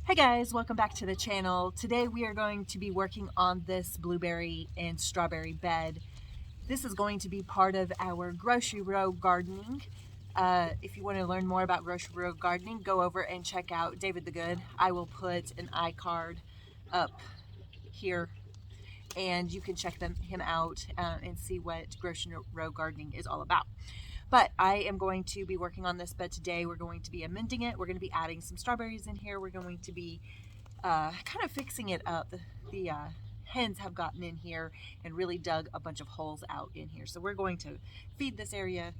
Hey guys, welcome back to the channel. Today we are going to be working on this blueberry and strawberry bed. This is going to be part of our grocery row gardening. If you want to learn more about grocery row gardening, go over and check out David the Good. I will put an iCard up here and you can check him out and see what grocery row gardening is all about. But I am going to be working on this bed today. We're going to be amending it. We're going to be adding some strawberries in here. We're going to be kind of fixing it up. The hens have gotten in here and really dug a bunch of holes out in here. So we're going to feed this area,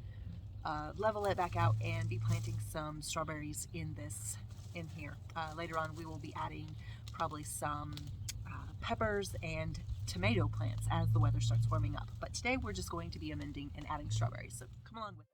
level it back out, and be planting some strawberries in here. Later on we will be adding probably some peppers and tomato plants as the weather starts warming up. But today we're just going to be amending and adding strawberries. So come along with me.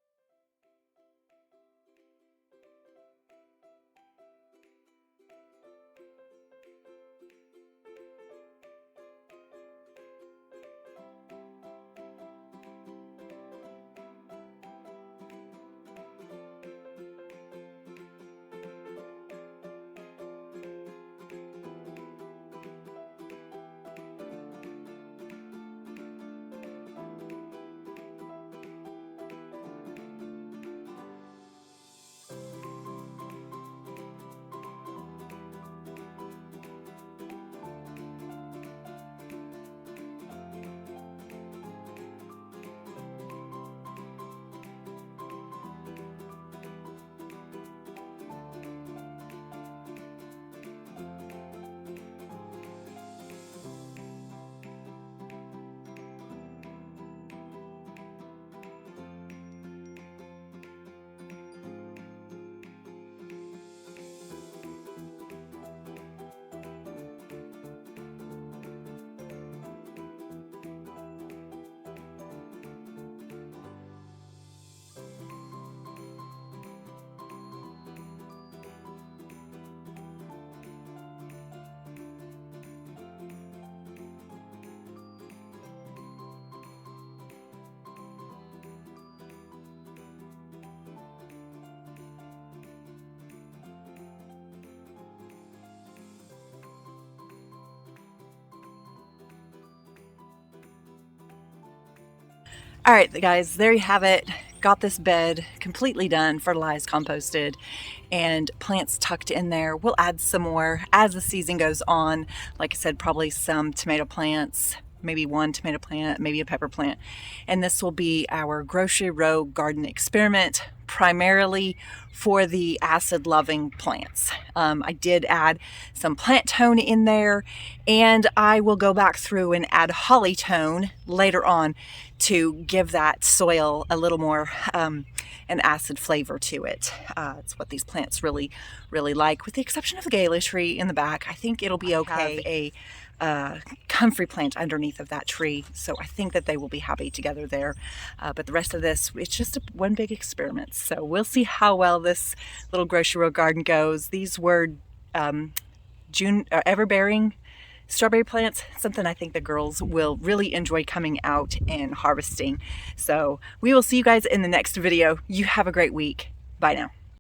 All right, guys, there you have it. Got this bed completely done, fertilized, composted, and plants tucked in there. We'll add some more as the season goes on. Like I said, probably some tomato plants, maybe one tomato plant, maybe a pepper plant. And this will be our grocery row garden experiment, primarily for the acid-loving plants. I did add some plant tone in there, and I will go back through and add holly tone later on to give that soil a little more an acid flavor to it. It's what these plants really like, with the exception of the gala tree in the back. I think it'll be okay. A comfrey plant underneath of that tree, so I think that they will be happy together there. But the rest of this, it's just one big experiment, so we'll see how well this little grocery row garden goes. These were everbearing strawberry plants, something I think the girls will really enjoy coming out and harvesting. So we will see you guys in the next video. You have a great week. Bye now.